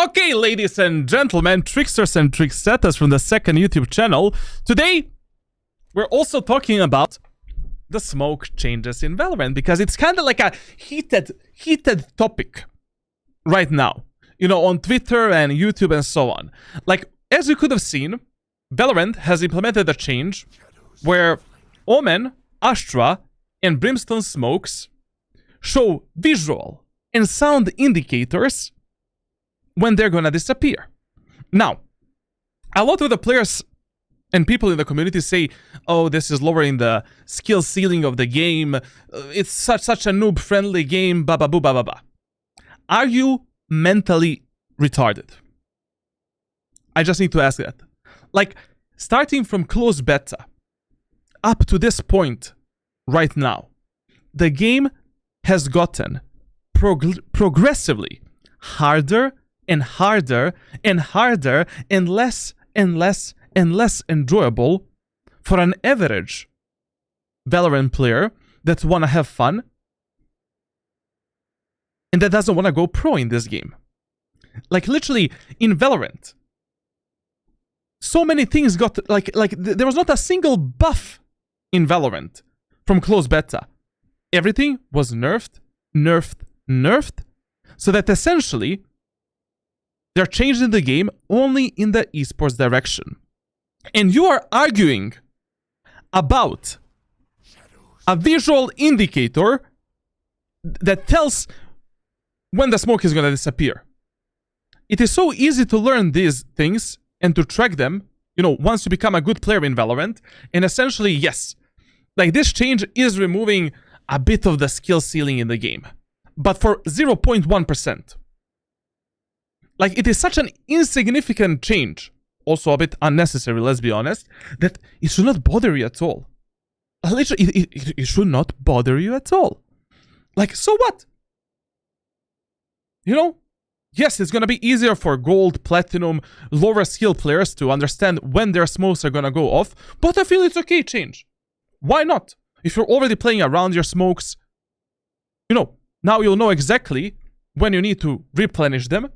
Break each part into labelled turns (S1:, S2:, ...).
S1: Okay, ladies and gentlemen, tricksters and tricksetters from the second YouTube channel. Today, we're also talking about the smoke changes in Valorant, because it's kind of like a heated topic right now. You know, on Twitter and YouTube and so on. Like, as you could have seen, Valorant has implemented a change where Omen, Astra, and Brimstone smokes show visual and sound indicators when they're gonna disappear. Now, a lot of the players and people in the community say, oh, this is lowering the skill ceiling of the game, it's such a noob-friendly game, blah, blah, blah, blah, blah. Are you mentally retarded? I just need to ask that. Like, starting from closed beta up to this point right now, the game has gotten progressively harder and harder and harder and less and less and less enjoyable for an average Valorant player that wanna have fun and that doesn't wanna go pro in this game. Like, literally, in Valorant, so many things got, there was not a single buff in Valorant from closed beta. Everything was nerfed, so that essentially they're changing the game only in the esports direction. And you are arguing about a visual indicator that tells when the smoke is gonna disappear. It is so easy to learn these things and to track them, you know, once you become a good player in Valorant. And essentially, yes, like, this change is removing a bit of the skill ceiling in the game, but for 0.1%. Like, it is such an insignificant change, also a bit unnecessary, let's be honest, that it should not bother you at all. Literally, it should not bother you at all. Like, so what? You know? Yes, it's gonna be easier for gold, platinum, lower skill players to understand when their smokes are gonna go off, but I feel it's okay change. Why not? If you're already playing around your smokes, you know, now you'll know exactly when you need to replenish them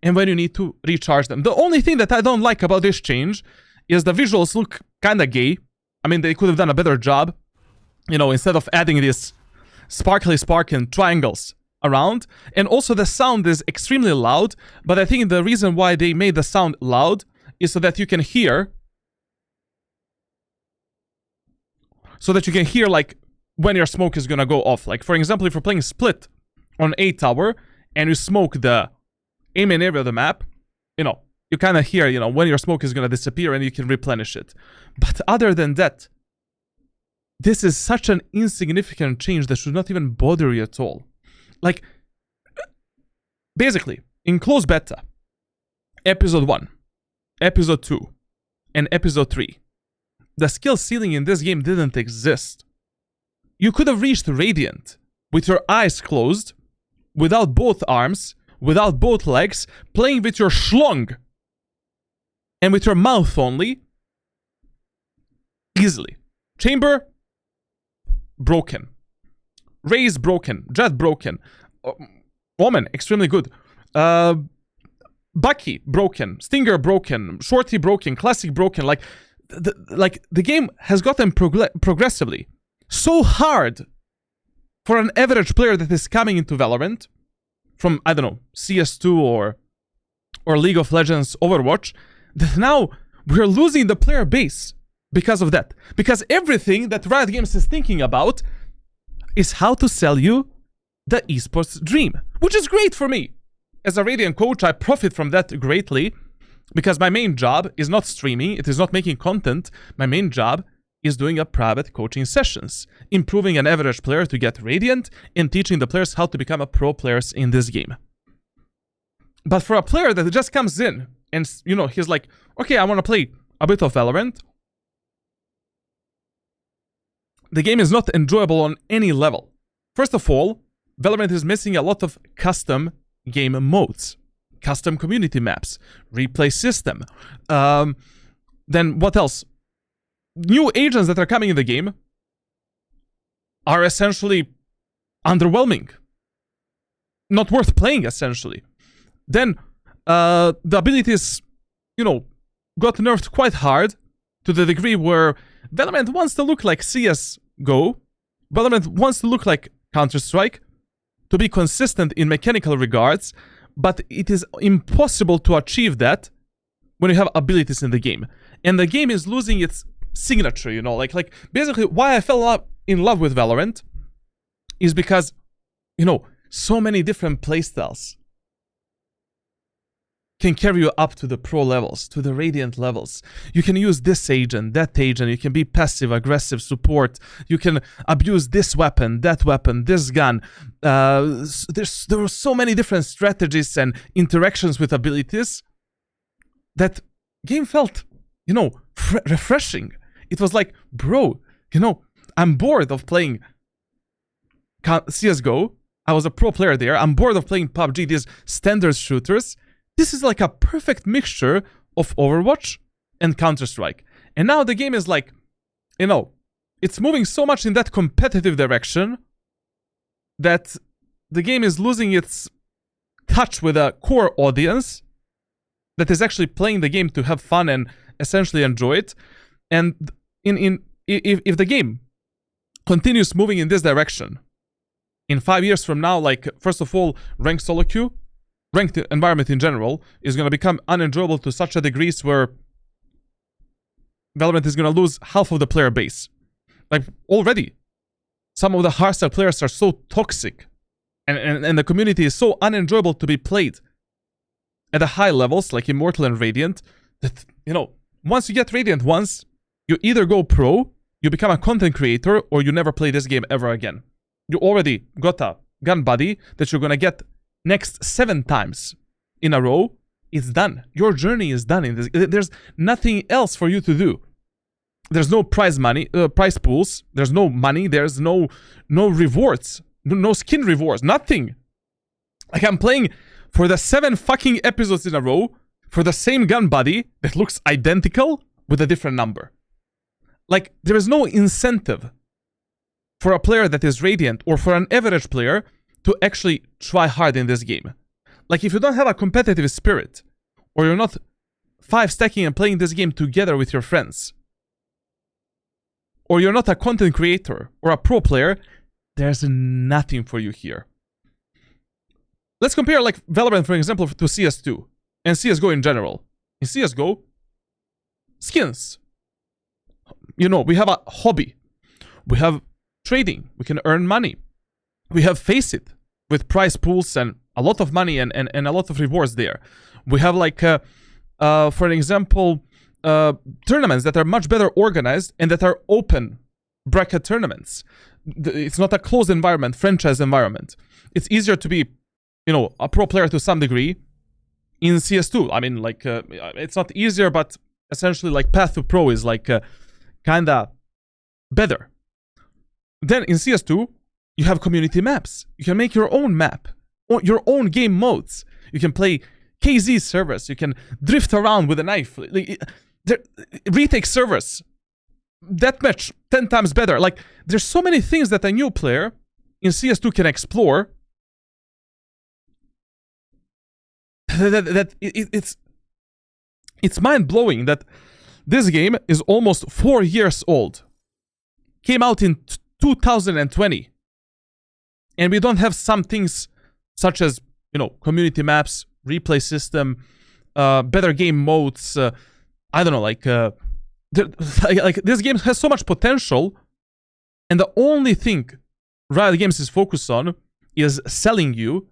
S1: and when you need to recharge them. The only thing that I don't like about this change is the visuals look kinda gay. I mean, they could have done a better job, you know, instead of adding this sparkly spark and triangles around. And also the sound is extremely loud, but I think the reason why they made the sound loud is so that you can hear, like, when your smoke is gonna go off. Like, for example, if you're playing Split on A tower and you smoke the aim and area of the map, you know, you kind of hear, you know, when your smoke is gonna disappear and you can replenish it. But other than that, this is such an insignificant change that should not even bother you at all. Like, basically, in closed beta, episode 1, episode 2, and episode 3, the skill ceiling in this game didn't exist. You could have reached Radiant with your eyes closed, without both arms, without both legs, playing with your schlong and with your mouth only, easily. Chamber, broken. Raze, broken. Jet, broken. Omen, extremely good. Bucky, broken. Stinger, broken. Shorty, broken. Classic, broken. Like, the game has gotten progressively so hard for an average player that is coming into Valorant from, I don't know, CS2 or League of Legends, Overwatch, that now we're losing the player base because of that. Because everything that Riot Games is thinking about is how to sell you the esports dream, which is great for me. As a Radiant coach, I profit from that greatly, because my main job is not streaming, it is not making content. My main job is doing a private coaching sessions, improving an average player to get Radiant, and teaching the players how to become a pro players in this game. But for a player that just comes in and, you know, he's like, okay, I want to play a bit of Valorant, the game is not enjoyable on any level. First of all, Valorant is missing a lot of custom game modes, custom community maps, replay system. Then what else? New agents that are coming in the game are essentially underwhelming. Not worth playing, essentially. Then the abilities, got nerfed quite hard to the degree where Valorant wants to look like CSGO. Valorant wants to look like Counter-Strike, to be consistent in mechanical regards, but it is impossible to achieve that when you have abilities in the game. And the game is losing its signature, like basically why I fell in love with Valorant is because, so many different playstyles can carry you up to the pro levels, to the Radiant levels. You can use this agent, that agent, you can be passive, aggressive, support, you can abuse this weapon, that weapon, this gun. There were so many different strategies and interactions with abilities that game felt, refreshing. It was like, bro, I'm bored of playing CSGO. I was a pro player there. I'm bored of playing PUBG, these standard shooters. This is like a perfect mixture of Overwatch and Counter-Strike. And now the game is like, it's moving so much in that competitive direction that the game is losing its touch with a core audience that is actually playing the game to have fun and essentially enjoy it. And if the game continues moving in this direction, in 5 years from now, like, first of all, ranked solo queue, ranked environment in general, is going to become unenjoyable to such a degree where Valorant is going to lose half of the player base. Like, already, some of the hardstyle players are so toxic, and the community is so unenjoyable to be played at the high levels, like Immortal and Radiant, that, once you get Radiant once, you either go pro, you become a content creator, or you never play this game ever again. You already got a gun buddy that you're going to get next 7 times in a row. It's done. Your journey is done in this. There's nothing else for you to do. There's no prize pools. There's no money. There's no rewards. No skin rewards. Nothing. Like, I'm playing for the 7 fucking episodes in a row for the same gun buddy that looks identical with a different number. Like, there is no incentive for a player that is Radiant or for an average player to actually try hard in this game. Like, if you don't have a competitive spirit, or you're not 5-stacking and playing this game together with your friends, or you're not a content creator or a pro player, there's nothing for you here. Let's compare, like, Valorant, for example, to CS2 and CSGO in general. In CSGO, skins. We have a hobby. We have trading. We can earn money. We have Face It with prize pools and a lot of money and a lot of rewards there. We have, like, for an example, tournaments that are much better organized and that are open bracket tournaments. It's not a closed environment, franchise environment. It's easier to be, a pro player to some degree in CS2. I mean, like, it's not easier, but essentially, like, path to pro is, like, kinda better. Then in CS2, you have community maps. You can make your own map, or your own game modes. You can play KZ servers. You can drift around with a knife. Retake servers. Deathmatch 10 times better. Like, there's so many things that a new player in CS2 can explore that it's mind-blowing that this game is almost 4 years old. Came out in 2020. And we don't have some things such as, community maps, replay system, better game modes. I don't know, like this game has so much potential. And the only thing Riot Games is focused on is selling you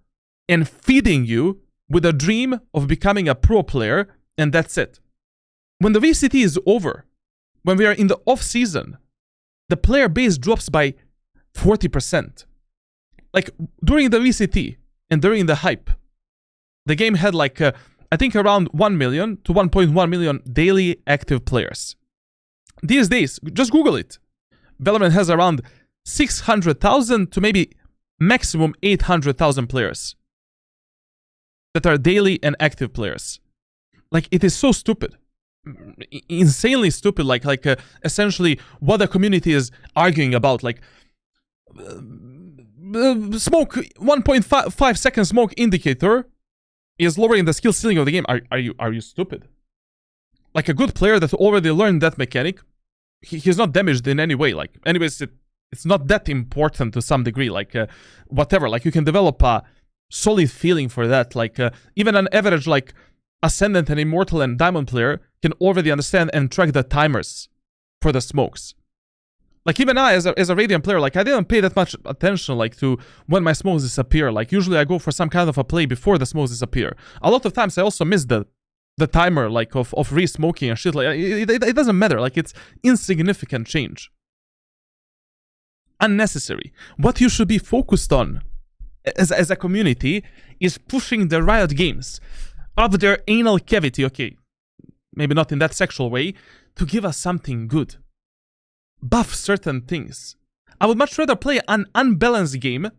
S1: and feeding you with a dream of becoming a pro player. And that's it. When the VCT is over, when we are in the off-season, the player base drops by 40%. Like, during the VCT and during the hype, the game had, like, I think around 1 million to 1.1 million daily active players. These days, just Google it. Valorant has around 600,000 to maybe maximum 800,000 players that are daily and active players. Like, it is so stupid. Insanely stupid. Like essentially what the community is arguing about. Like, smoke 1.5 second smoke indicator is lowering the skill ceiling of the game. Are you stupid? Like a good player that already learned that mechanic, he's not damaged in any way. Like, anyways, it's not that important to some degree. Like, whatever. Like, you can develop a solid feeling for that. Like, even an average, like, Ascendant and Immortal and Diamond player can already understand and track the timers for the smokes. Like, even I, as a Radiant player, like, I didn't pay that much attention, like, to when my smokes disappear. Like, usually I go for some kind of a play before the smokes disappear. A lot of times I also miss the timer, like, of re-smoking and shit. Like, it doesn't matter. Like, it's insignificant change. Unnecessary. What you should be focused on as a community is pushing the Riot Games of their anal cavity, okay, maybe not in that sexual way, to give us something good. Buff certain things. I would much rather play an unbalanced game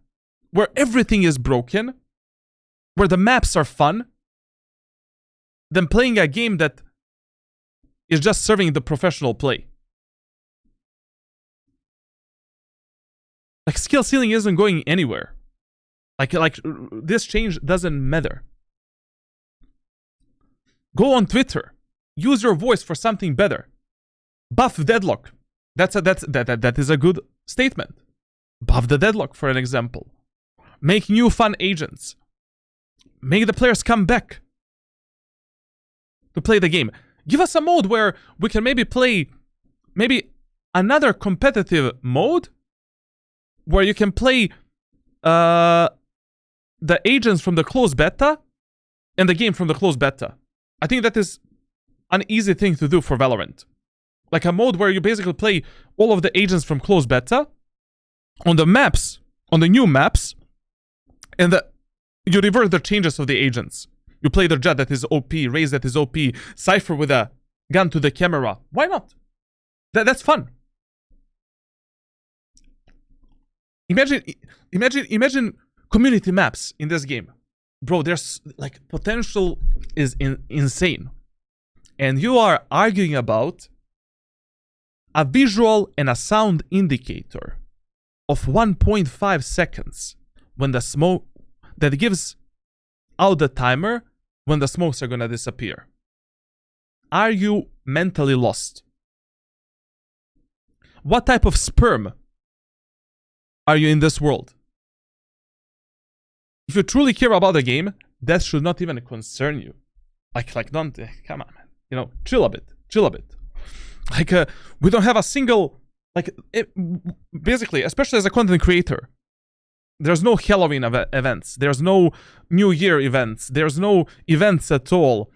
S1: where everything is broken, where the maps are fun, than playing a game that is just serving the professional play. Like, skill ceiling isn't going anywhere. Like this change doesn't matter. Go on Twitter. Use your voice for something better. Buff deadlock. That is a good statement. Buff the deadlock, for an example. Make new fun agents. Make the players come back to play the game. Give us a mode where we can maybe play another competitive mode where you can play the agents from the closed beta and the game from the closed beta. I think that is an easy thing to do for Valorant. Like a mode where you basically play all of the agents from closed beta on the maps, on the new maps, and you reverse the changes of the agents. You play the Jett that is OP, Raze that is OP, Cypher with a gun to the camera. Why not? That's fun. Imagine community maps in this game. Bro, there's, like, potential is insane. And you are arguing about a visual and a sound indicator of 1.5 seconds when the smoke that gives out the timer when the smokes are gonna disappear. Are you mentally lost? What type of sperm are you in this world? If you truly care about the game, that should not even concern you. Like don't, come on, man. You know, chill a bit. Like, we don't have a single, like, basically, especially as a content creator, there's no Halloween events. There's no New Year events. There's no events at all.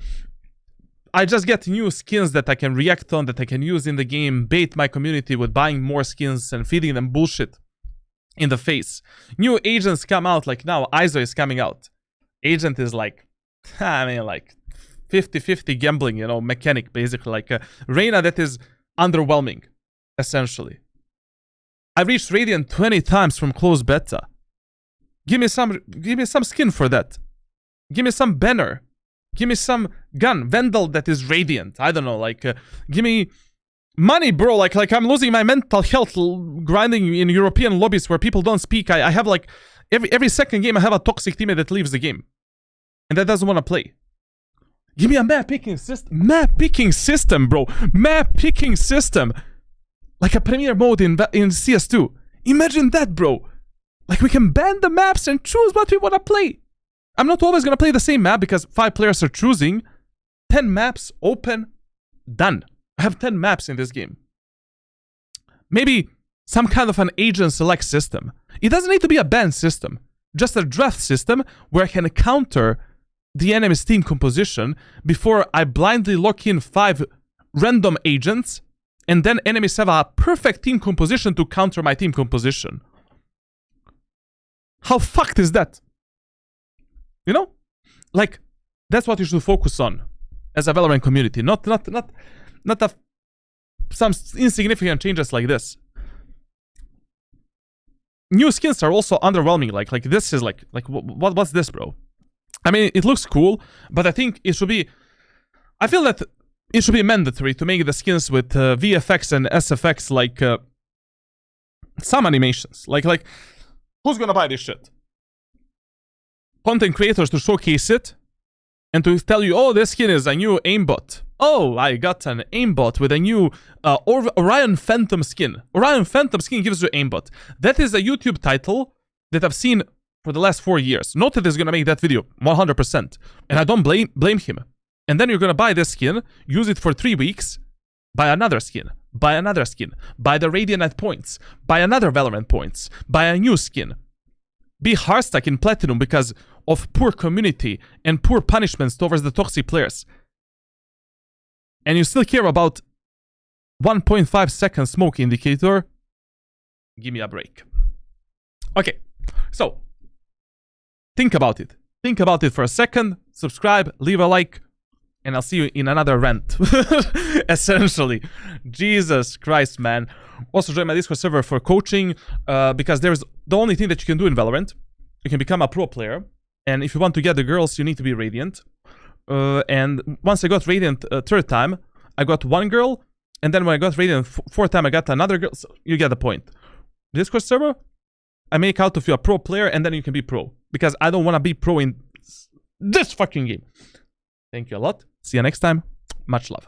S1: I just get new skins that I can react on, that I can use in the game, bait my community with buying more skins and feeding them bullshit in the face. New agents come out, like now ISO is coming out. Agent is like, I mean, like 50-50 gambling, you know, mechanic, basically. Like Reyna that is underwhelming, essentially. I reached Radiant 20 times from closed beta. Give me some skin for that. Give me some banner. Give me some gun. Vandal that is Radiant. I don't know, like, give me money, bro. Like I'm losing my mental health grinding in European lobbies where people don't speak. I have, like, every second game I have a toxic teammate that leaves the game. And that doesn't want to play. Give me a map picking system. Map picking system, bro. Map picking system. Like a premiere mode in CS2. Imagine that, bro. Like, we can ban the maps and choose what we want to play. I'm not always going to play the same map because 5 players are choosing. 10 maps, open, done. I have 10 maps in this game. Maybe some kind of an agent select system. It doesn't need to be a ban system. Just a draft system where I can counter the enemy's team composition before I blindly lock in 5 random agents, and then enemies have a perfect team composition to counter my team composition. How fucked is that? You know? Like, that's what you should focus on as a Valorant community. Not some insignificant changes like this. New skins are also underwhelming. Like this is like what's this, bro? I mean, it looks cool, but I think it should be... I feel that it should be mandatory to make the skins with VFX and SFX, like, some animations. Like, who's gonna buy this shit? Content creators to showcase it, and to tell you, oh, this skin is a new aimbot. Oh, I got an aimbot with a new Orion Phantom skin. Orion Phantom skin gives you aimbot. That is a YouTube title that I've seen for the last 4 years. Noted is gonna make that video 100%, and I don't blame him. And then you're gonna buy this skin, use it for 3 weeks, buy another skin, buy another skin, buy the Radiant points, buy another Valorant points, buy a new skin. Be hard stuck in Platinum because of poor community and poor punishments towards the toxic players. And you still care about 1.5 second smoke indicator? Give me a break. Okay, so think about it. Think about it for a second. Subscribe, leave a like, and I'll see you in another rant. Essentially. Jesus Christ, man. Also join my Discord server for coaching, because there's the only thing that you can do in Valorant. You can become a pro player, and if you want to get the girls, you need to be Radiant. And once I got Radiant third time, I got one girl, and then when I got Radiant fourth time, I got another girl. So you get the point. Discord server, I make out of you a pro player, and then you can be pro. Because I don't want to be pro in this fucking game. Thank you a lot. See you next time. Much love.